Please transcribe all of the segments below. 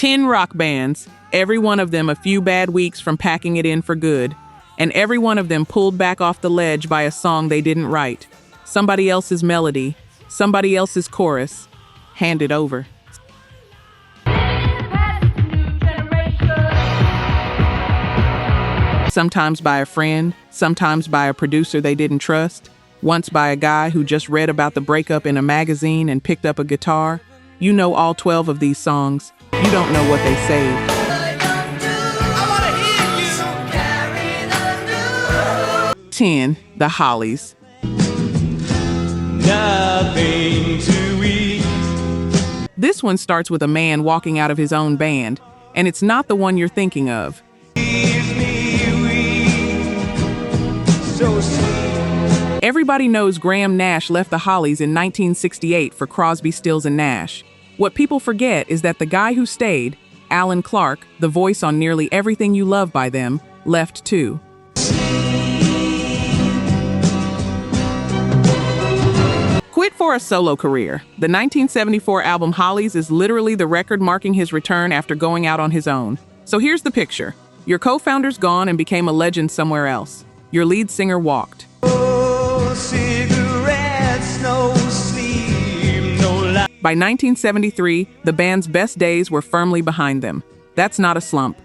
10 rock bands, every one of them a few bad weeks from packing it in for good, and every one of them pulled back off the ledge by a song they didn't write. Somebody else's melody, somebody else's chorus, handed over. Sometimes by a friend, sometimes by a producer they didn't trust, once by a guy who just read about the breakup in a magazine and picked up a guitar. You know all 12 of these songs. You don't know what they saved. 10, the Hollies. Nothing to eat. This one starts with a man walking out of his own band, and it's not the one you're thinking of. So sweet. Everybody knows Graham Nash left the Hollies in 1968 for Crosby, Stills and Nash. What people forget is that the guy who stayed, Alan Clark, the voice on nearly everything you love by them, left too. Quit for a solo career. The 1974 album Hollies is literally the record marking his return after going out on his own. So here's the picture. Your co-founder's gone and became a legend somewhere else. Your lead singer walked. Oh, cigarettes, no sleep, no light. By 1973, the band's best days were firmly behind them. That's not a slump.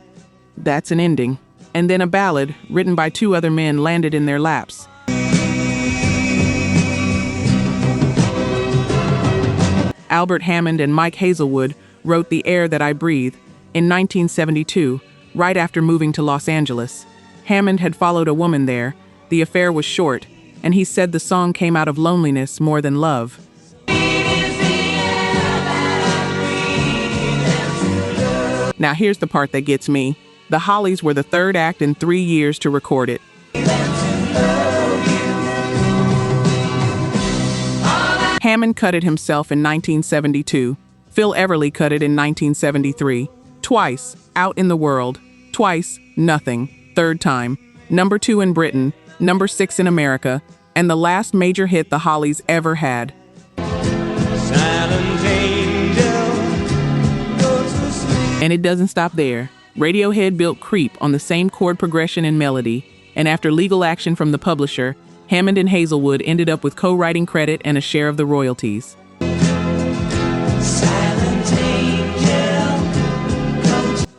That's an ending. And then a ballad, written by two other men, landed in their laps. Albert Hammond and Mike Hazelwood wrote The Air That I Breathe in 1972, right after moving to Los Angeles. Hammond had followed a woman there. The affair was short, and he said the song came out of loneliness more than love. Now here's the part that gets me. The Hollies were the third act in 3 years to record it. Hammond cut it himself in 1972. Phil Everly cut it in 1973. Twice, out in the world. Twice, nothing. Third time, number 2 in Britain, number 6 in America, and the last major hit the Hollies ever had. Silent angel, go to sleep. And it doesn't stop there. Radiohead built Creep on the same chord progression and melody, and after legal action from the publisher, Hammond and Hazelwood ended up with co-writing credit and a share of the royalties. Silent angel.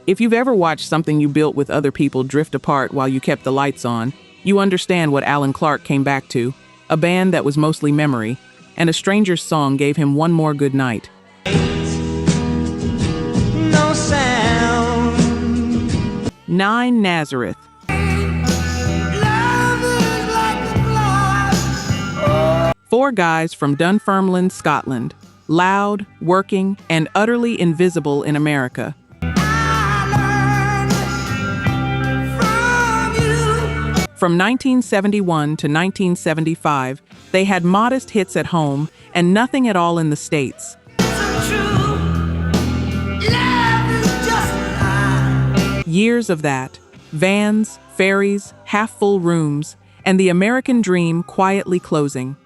If you've ever watched something you built with other people drift apart while you kept the lights on, you understand what Alan Clark came back to, a band that was mostly memory, and a stranger's song gave him one more good night. No sound. 9, Nazareth. Love is like a cloud. 4 guys from Dunfermline, Scotland, loud, working, and utterly invisible in America. From 1971 to 1975, they had modest hits at home and nothing at all in the States. Years of that. Vans, ferries, half-full rooms, and the American dream quietly closing.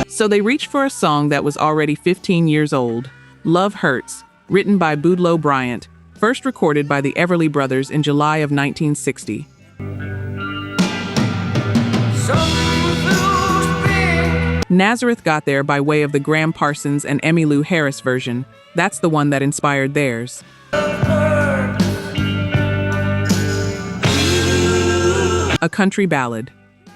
So they reached for a song that was already 15 years old, Love Hurts, written by Boudleaux Bryant, first recorded by the Everly Brothers in July of 1960. Nazareth got there by way of the Graham Parsons and Emmylou Harris version. That's the one that inspired theirs. A country ballad,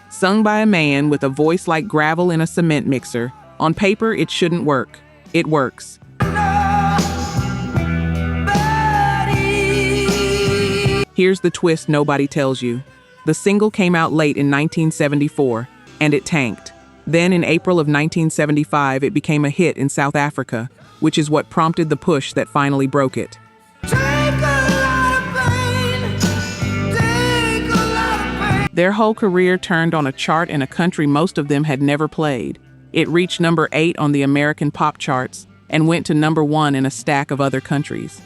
sung by a man with a voice like gravel in a cement mixer. On paper, it shouldn't work. It works. Here's the twist nobody tells you. The single came out late in 1974, and it tanked. Then in April of 1975, it became a hit in South Africa, which is what prompted the push that finally broke it. Their whole career turned on a chart in a country most of them had never played. It reached number 8 on the American pop charts and went to number 1 in a stack of other countries.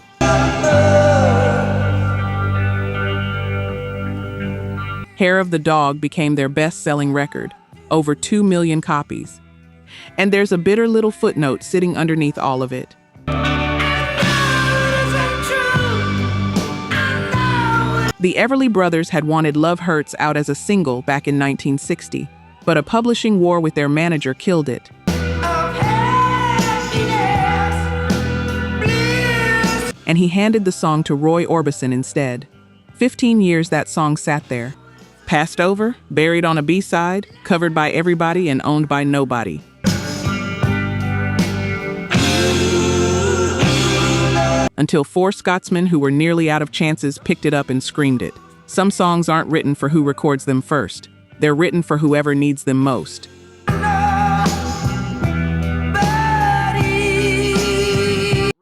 Hair of the Dog became their best-selling record, over 2 million copies. And there's a bitter little footnote sitting underneath all of it. The Everly Brothers had wanted Love Hurts out as a single back in 1960, but a publishing war with their manager killed it. And he handed the song to Roy Orbison instead. 15 years that song sat there. Passed over, buried on a B-side, covered by everybody and owned by nobody. Until 4 Scotsmen who were nearly out of chances picked it up and screamed it. Some songs aren't written for who records them first. They're written for whoever needs them most.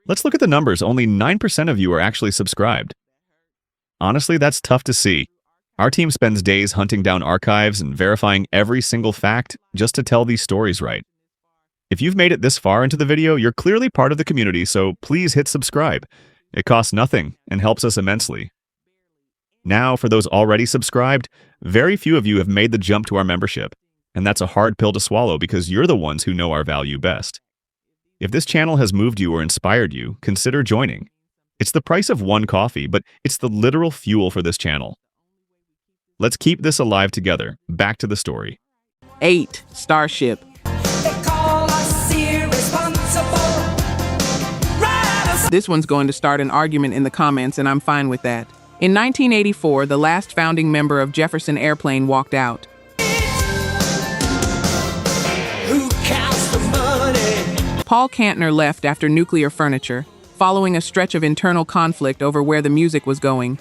Let's look at the numbers. Only 9% of you are actually subscribed. Honestly, that's tough to see. Our team spends days hunting down archives and verifying every single fact just to tell these stories right. If you've made it this far into the video, you're clearly part of the community, so please hit subscribe. It costs nothing and helps us immensely. Now, for those already subscribed, very few of you have made the jump to our membership, and that's a hard pill to swallow because you're the ones who know our value best. If this channel has moved you or inspired you, consider joining. It's the price of one coffee, but it's the literal fuel for this channel. Let's keep this alive together. Back to the story. 8. Starship. This one's going to start an argument in the comments, and I'm fine with that. In 1984, the last founding member of Jefferson Airplane walked out. Paul Kantner left after Nuclear Furniture, following a stretch of internal conflict over where the music was going.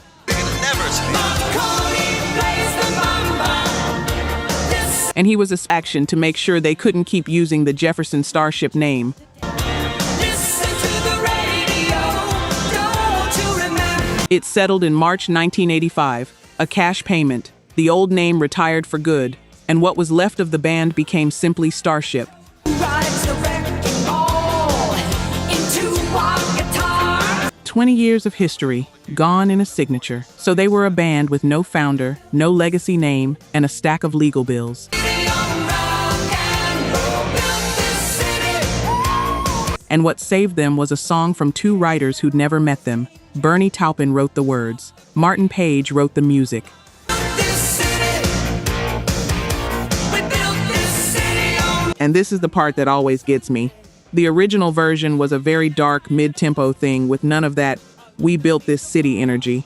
And he was action to make sure they couldn't keep using the Jefferson Starship name. It settled in March 1985, a cash payment. The old name retired for good, and what was left of the band became simply Starship. 20 years of history, gone in a signature. So they were a band with no founder, no legacy name, and a stack of legal bills. And what saved them was a song from 2 writers who'd never met them. Bernie Taupin wrote the words. Martin Page wrote the music. And this is the part that always gets me. The original version was a very dark, mid-tempo thing with none of that "we built this city" energy.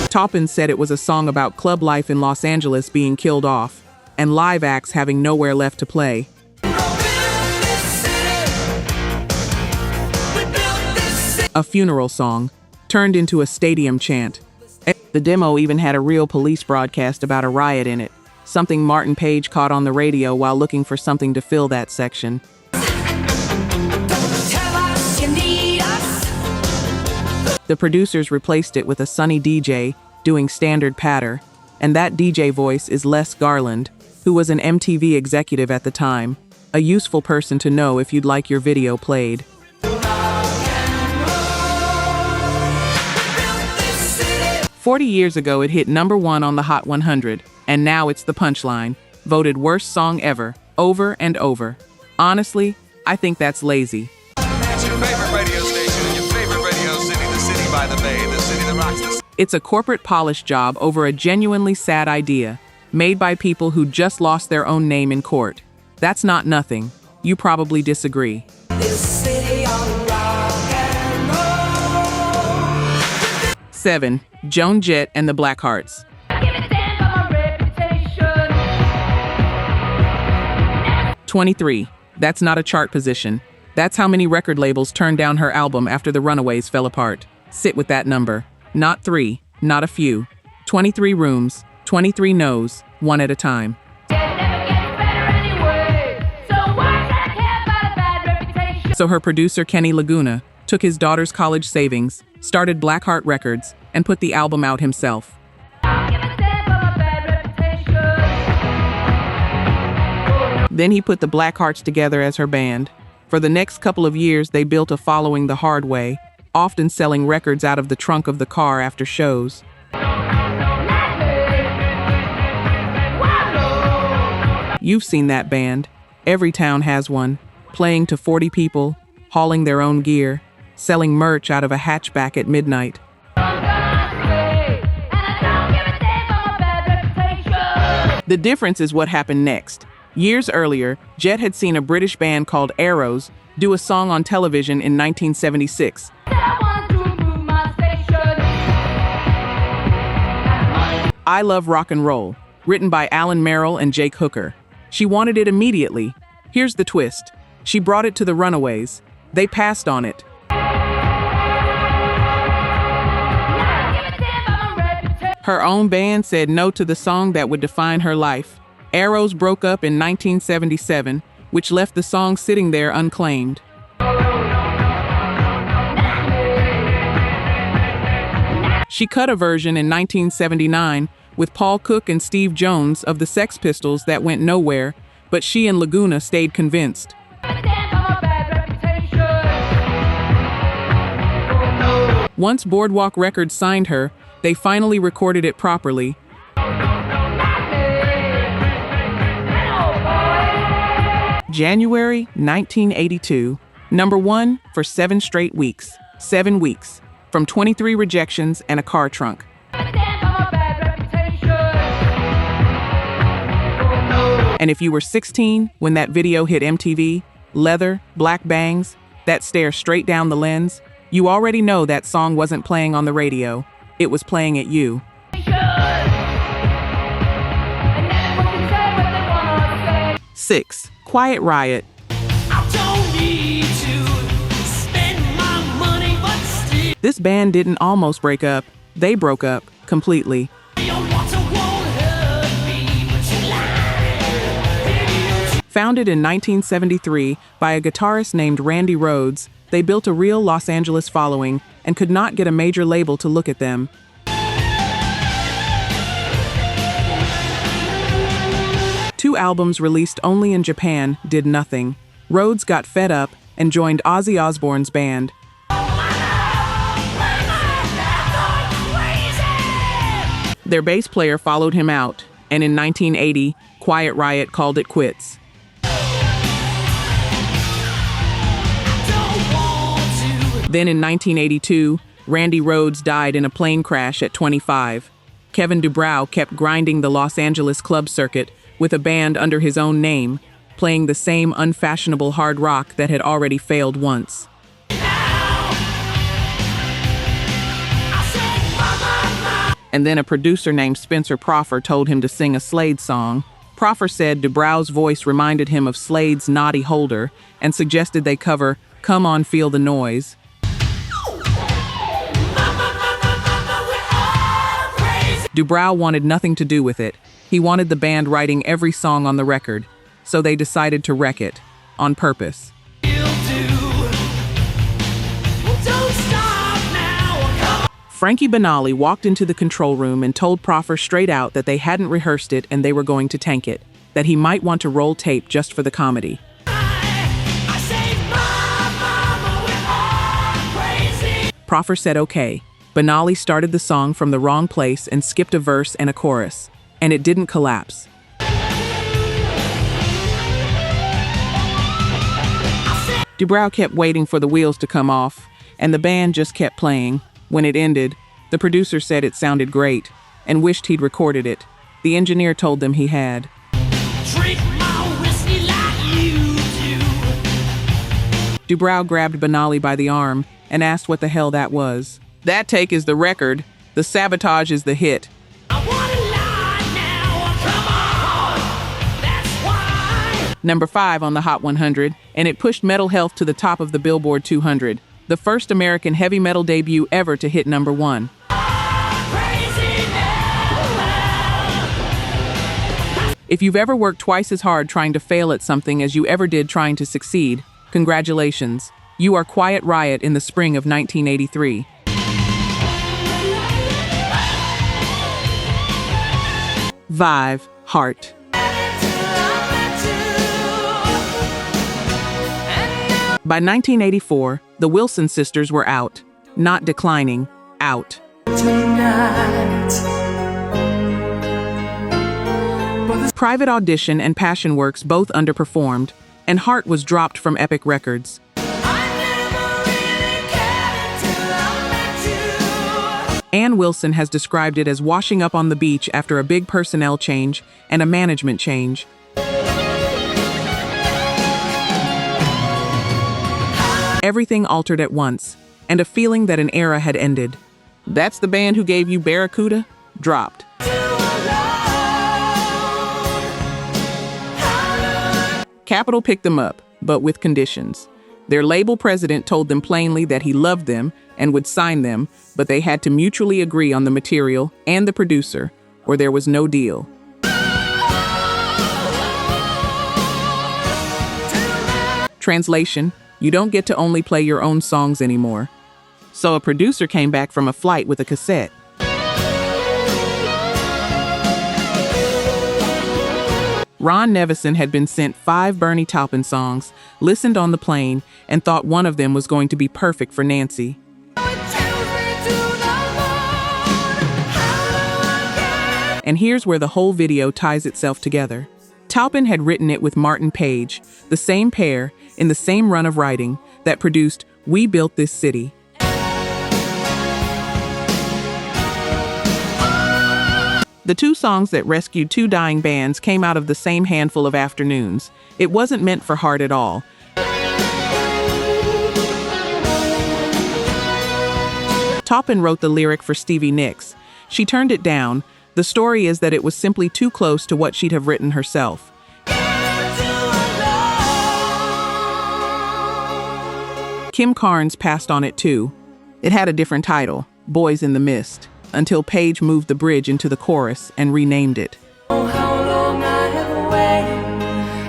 Taupin said it was a song about club life in Los Angeles being killed off, and live acts having nowhere left to play. A funeral song, turned into a stadium chant. The demo even had a real police broadcast about a riot in it, something Martin Page caught on the radio while looking for something to fill that section. The producers replaced it with a sunny DJ doing standard patter, and that DJ voice is Les Garland, who was an MTV executive at the time, a useful person to know if you'd like your video played. "40 years ago, it hit #1 on the Hot 100, and now it's the punchline, voted worst song ever, over and over. Honestly, I think that's lazy." It's your favorite radio station in your favorite radio city, the city by the bay, the city that rocks the... It's a corporate polish job over a genuinely sad idea, made by people who just lost their own name in court. That's not nothing. You probably disagree. This city on rock and roll. 7. Joan Jett and the Blackhearts. 23. That's not a chart position. That's how many record labels turned down her album after the Runaways fell apart. Sit with that number. Not 3, not a few. 23 rooms, 23 no's, one at a time. So her producer Kenny Laguna took his daughter's college savings, started Blackheart Records, and put the album out himself. Then he put the Blackhearts together as her band. For the next couple of years, they built a following the hard way, often selling records out of the trunk of the car after shows. You've seen that band. Every town has one. Playing to 40 people, hauling their own gear, selling merch out of a hatchback at midnight. The difference is what happened next. Years earlier, Jett had seen a British band called Aerosmith do a song on television in 1976. I Love Rock and Roll, written by Alan Merrill and Jake Hooker. She wanted it immediately. Here's the twist. She brought it to the Runaways. They passed on it. Her own band said no to the song that would define her life. Aerosmith broke up in 1977, which left the song sitting there unclaimed. She cut a version in 1979 with Paul Cook and Steve Jones of the Sex Pistols that went nowhere, but she and Laguna stayed convinced. Once Boardwalk Records signed her, they finally recorded it properly. January 1982, #1 for 7 straight weeks. 7 weeks, from 23 rejections and a car trunk. And if you were 16 when that video hit MTV, leather, black bangs, that stare straight down the lens, you already know that song wasn't playing on the radio. It was playing at you. 6. Quiet Riot. This band didn't almost break up. They broke up completely. Founded in 1973 by a guitarist named Randy Rhoads, they built a real Los Angeles following and could not get a major label to look at them. Two albums released only in Japan did nothing. Rhoads got fed up and joined Ozzy Osbourne's band. Their bass player followed him out, and in 1980, Quiet Riot called it quits. Then in 1982, Randy Rhoads died in a plane crash at 25. Kevin DuBrow kept grinding the Los Angeles club circuit with a band under his own name, playing the same unfashionable hard rock that had already failed once. And then a producer named Spencer Proffer told him to sing a Slade song. Proffer said DuBrow's voice reminded him of Slade's Noddy Holder and suggested they cover Come On Feel the Noise. DuBrow wanted nothing to do with it. He wanted the band writing every song on the record, so they decided to wreck it, on purpose. Frankie Banali walked into the control room and told Proffer straight out that they hadn't rehearsed it and they were going to tank it, that he might want to roll tape just for the comedy. Proffer said okay. Banali started the song from the wrong place and skipped a verse and a chorus, and it didn't collapse. DuBrow kept waiting for the wheels to come off, and the band just kept playing. When it ended, the producer said it sounded great and wished he'd recorded it. The engineer told them he had. DuBrow grabbed Banali by the arm and asked what the hell that was. That take is the record. The Sabotage is the hit. #5 on the Hot 100, and it pushed Metal Health to the top of the Billboard 200, the first American heavy metal debut ever to hit #1. If you've ever worked twice as hard trying to fail at something as you ever did trying to succeed, congratulations. You are Quiet Riot in the spring of 1983. 5. Heart. By 1984, the Wilson sisters were out. Not declining, out. Private Audition and Passion Works both underperformed, and Heart was dropped from Epic Records. Ann Wilson has described it as washing up on the beach after a big personnel change and a management change. Everything altered at once, and a feeling that an era had ended. That's the band who gave you Barracuda? Dropped. Capitol picked them up, but with conditions. Their label president told them plainly that he loved them and would sign them, but they had to mutually agree on the material and the producer, or there was no deal. Translation: you don't get to only play your own songs anymore. So a producer came back from a flight with a cassette. Ron Nevison had been sent 5 Bernie Taupin songs, listened on the plane, and thought one of them was going to be perfect for Nancy. And here's where the whole video ties itself together. Taupin had written it with Martin Page, the same pair, in the same run of writing, that produced We Built This City. The 2 songs that rescued 2 dying bands came out of the same handful of afternoons. It wasn't meant for Heart at all. Taupin wrote the lyric for Stevie Nicks. She turned it down. The story is that it was simply too close to what she'd have written herself. Kim Carnes passed on it too. It had a different title, Boys in the Mist, until Page moved the bridge into the chorus and renamed it. Oh, how long I have waited,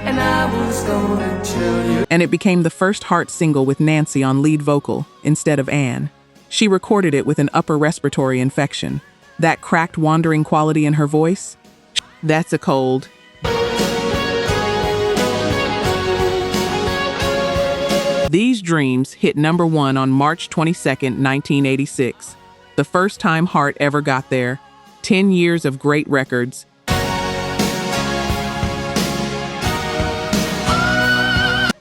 and I was gonna tell you. And it became the first Heart single with Nancy on lead vocal instead of Ann. She recorded it with an upper respiratory infection. That cracked, wandering quality in her voice? That's a cold. These Dreams hit #1 on March 22nd, 1986. The first time Heart ever got there. 10 years of great records.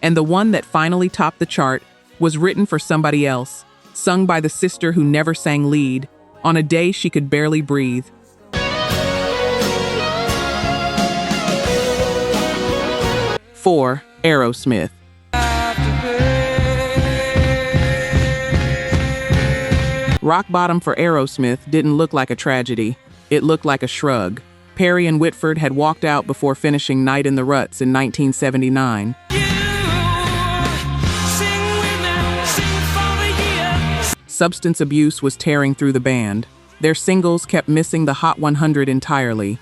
And the one that finally topped the chart was written for somebody else, sung by the sister who never sang lead, on a day she could barely breathe. Four, Aerosmith. Rock bottom for Aerosmith didn't look like a tragedy. It looked like a shrug. Perry and Whitford had walked out before finishing Night in the Ruts in 1979. Substance abuse was tearing through the band. Their singles kept missing the Hot 100 entirely.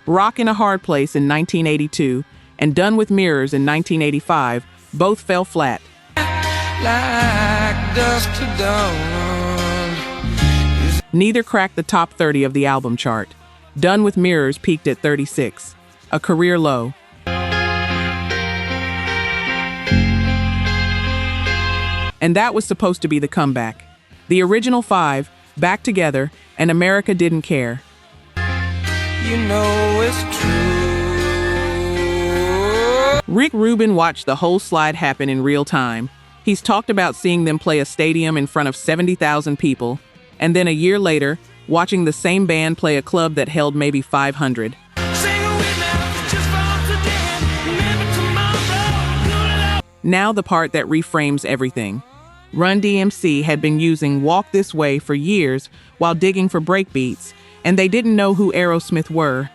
Rock in a Hard Place in 1982 and Done with Mirrors in 1985 both fell flat. Like dust to dawn. Neither cracked the top 30 of the album chart. Done with Mirrors peaked at 36, a career low. And that was supposed to be the comeback. The original 5, back together, and America didn't care. You know it's true. Rick Rubin watched the whole slide happen in real time. He's talked about seeing them play a stadium in front of 70,000 people, and then a year later, watching the same band play a club that held maybe 500. Now the part that reframes everything. Run-DMC had been using Walk This Way for years while digging for breakbeats, and they didn't know who Aerosmith were.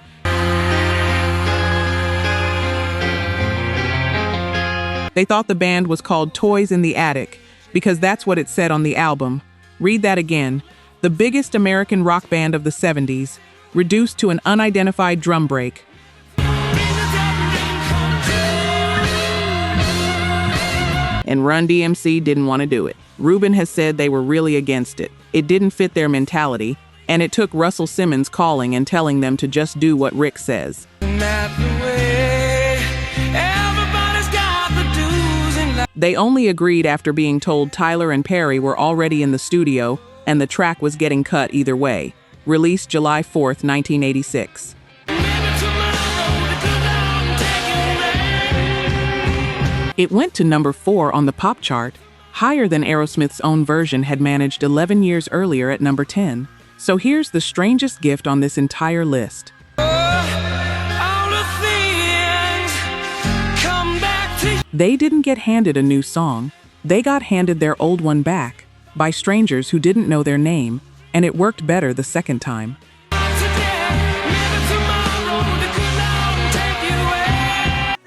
They thought the band was called Toys in the Attic because that's what it said on the album. Read that again. The biggest American rock band of the 70s, reduced to an unidentified drum break. And Run-DMC didn't want to do it. Rubin has said they were really against it. It didn't fit their mentality, and it took Russell Simmons calling and telling them to just do what Rick says. They only agreed after being told Tyler and Perry were already in the studio, and the track was getting cut either way. Released July 4th, 1986. It went to number 4 on the pop chart, higher than Aerosmith's own version had managed 11 years earlier at number 10. So here's the strangest gift on this entire list. They didn't get handed a new song. They got handed their old one back by strangers who didn't know their name, and it worked better the second time.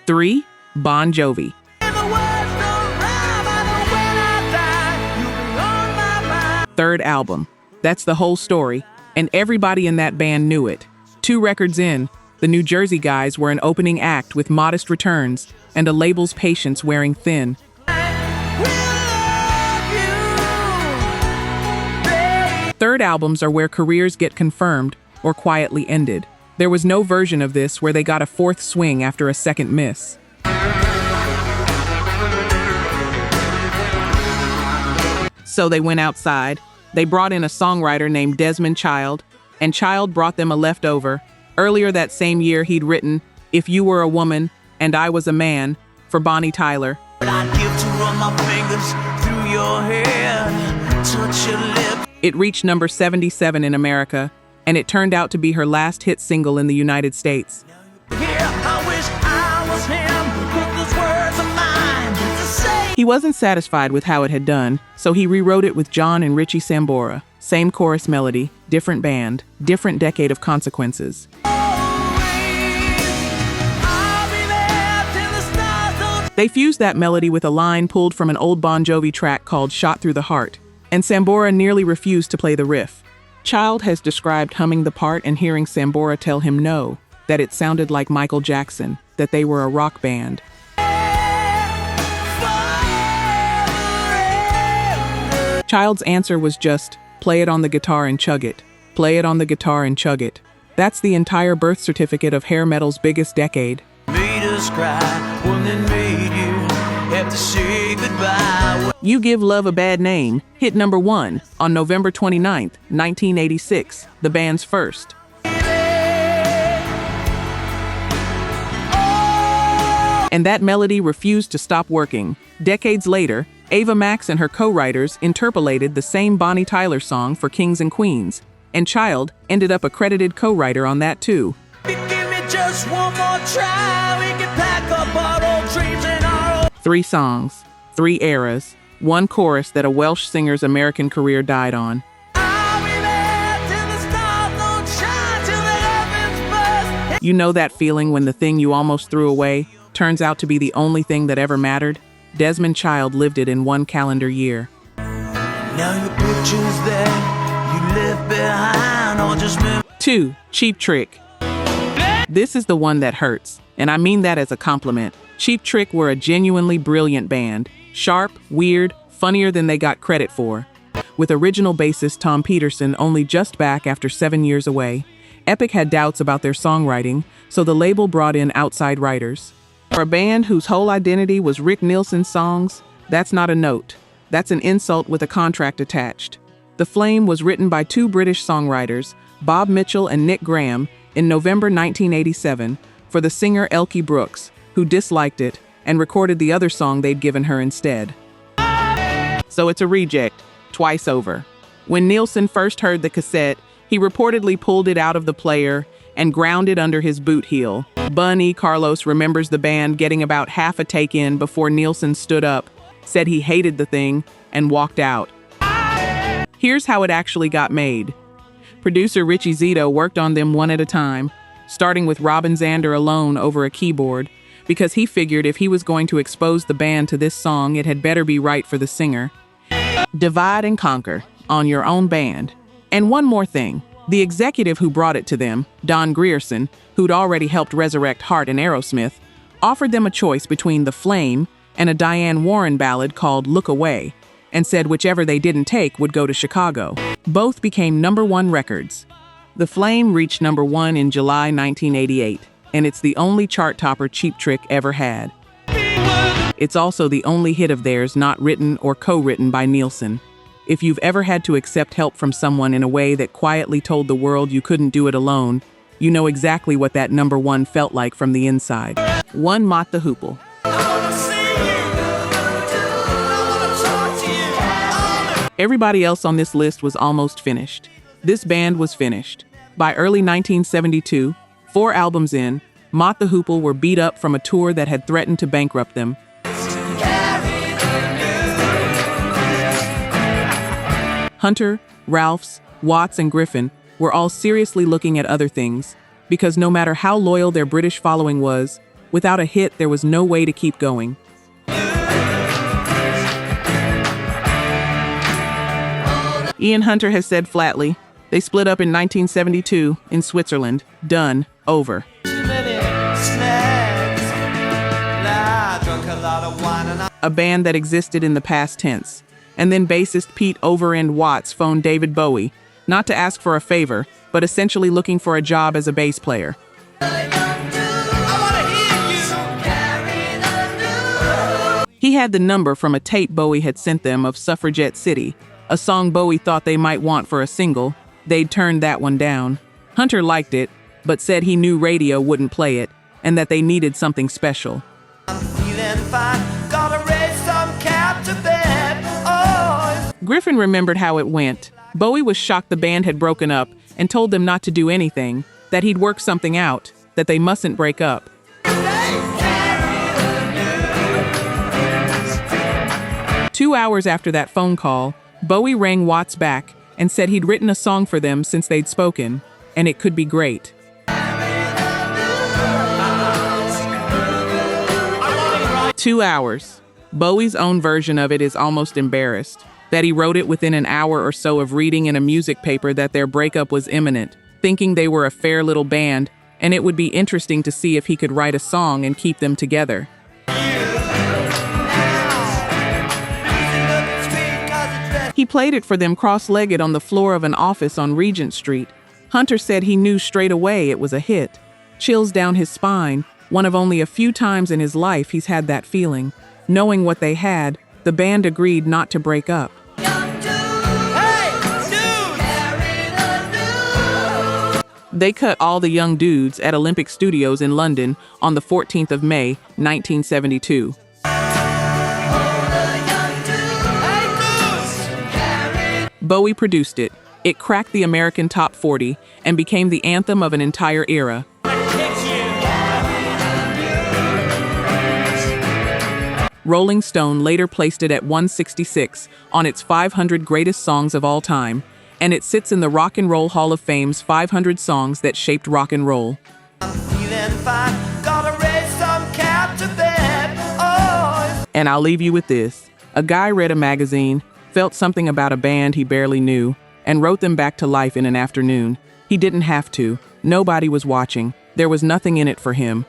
3. Bon Jovi. Third album. That's the whole story, and everybody in that band knew it. 2 records in, the New Jersey guys were an opening act with modest returns and a label's patience wearing thin. Third albums are where careers get confirmed or quietly ended. There was no version of this where they got a 4th swing after a 2nd miss. So they went outside. They brought in a songwriter named Desmond Child, and Child brought them a leftover. Earlier that same year, he'd written If You Were a Woman and I Was a Man for Bonnie Tyler. It reached number 77 in America, and it turned out to be her last hit single in the United States. He wasn't satisfied with how it had done, so he rewrote it with John and Richie Sambora. Same chorus melody, different band, different decade of consequences. They fused that melody with a line pulled from an old Bon Jovi track called Shot Through the Heart, and Sambora nearly refused to play the riff. Child has described humming the part and hearing Sambora tell him no, that it sounded like Michael Jackson, that they were a rock band. Child's answer was just, play it on the guitar and chug it. Play it on the guitar and chug it. That's the entire birth certificate of hair metal's biggest decade. You Give Love a Bad Name hit number 1 on November 29th, 1986, the band's first. And that melody refused to stop working. Decades later, Ava Max and her co-writers interpolated the same Bonnie Tyler song for Kings and Queens, and Child ended up a credited co-writer on that too. Just one more try, we can pack up our old dreams and our 3 songs, 3 eras, 1 chorus that a Welsh singer's American career died on. You know that feeling when the thing you almost threw away turns out to be the only thing that ever mattered? Desmond Child lived it in 1 calendar year. Now your pictures there, you left behind or just 2. Cheap Trick. This is the one that hurts, and I mean that as a compliment. Cheap Trick were a genuinely brilliant band. Sharp, weird, funnier than they got credit for. With original bassist Tom Peterson only just back after 7 years away, Epic had doubts about their songwriting, so the label brought in outside writers. For a band whose whole identity was Rick Nielsen's songs, that's not a note. That's an insult with a contract attached. The Flame was written by 2 British songwriters, Bob Mitchell and Nick Graham, in November 1987 for the singer Elkie Brooks, who disliked it and recorded the other song they'd given her instead. So it's a reject, twice over. When Nielsen first heard the cassette, he reportedly pulled it out of the player and ground it under his boot heel. Bunny Carlos remembers the band getting about half a take in before Nielsen stood up, said he hated the thing, and walked out. Here's how it actually got made. Producer Richie Zito worked on them one at a time, starting with Robin Zander alone over a keyboard, because he figured if he was going to expose the band to this song, it had better be right for the singer. Divide and conquer on your own band. And one more thing. The executive who brought it to them, Don Grierson, who'd already helped resurrect Heart and Aerosmith, offered them a choice between The Flame and a Diane Warren ballad called Look Away, and said whichever they didn't take would go to Chicago. Both became number 1 records. The Flame reached number 1 in July 1988, and it's the only chart topper Cheap Trick ever had. It's also the only hit of theirs not written or co-written by Nielsen. If you've ever had to accept help from someone in a way that quietly told the world you couldn't do it alone, you know exactly what that number one felt like from the inside. 1. Mott the Hoople. Everybody else on this list was almost finished. This band was finished. By early 1972, 4 albums in, Mott the Hoople were beat up from a tour that had threatened to bankrupt them. Hunter, Ralphs, Watts, and Griffin were all seriously looking at other things, because no matter how loyal their British following was, without a hit there was no way to keep going. Ian Hunter has said flatly, they split up in 1972 in Switzerland. Done. Over. A band that existed in the past tense. And then bassist Pete Overend Watts phoned David Bowie, not to ask for a favor, but essentially looking for a job as a bass player. He had the number from a tape Bowie had sent them of Suffragette City, a song Bowie thought they might want for a single. They'd turned that one down. Hunter liked it, but said he knew radio wouldn't play it, and that they needed something special. Griffin remembered how it went. Bowie was shocked the band had broken up and told them not to do anything, that he'd work something out, that they mustn't break up. 2 hours after that phone call, Bowie rang Watts back and said he'd written a song for them since they'd spoken, and it could be great. 2 hours. Bowie's own version of it is almost embarrassed, that he wrote it within an hour or so of reading in a music paper that their breakup was imminent, thinking they were a fair little band, and it would be interesting to see if he could write a song and keep them together. He played it for them cross-legged on the floor of an office on Regent Street. Hunter said he knew straight away it was a hit. Chills down his spine, one of only a few times in his life he's had that feeling. Knowing what they had, the band agreed not to break up. They cut All the Young Dudes at Olympic Studios in London on the 14th of May, 1972. Bowie produced it. It cracked the American Top 40 and became the anthem of an entire era. Rolling Stone later placed it at 166 on its 500 greatest songs of all time, and it sits in the Rock and Roll Hall of Fame's 500 songs that shaped rock and roll. And I'll leave you with this. A guy read a magazine, felt something about a band he barely knew, and wrote them back to life in an afternoon. He didn't have to. Nobody was watching. There was nothing in it for him.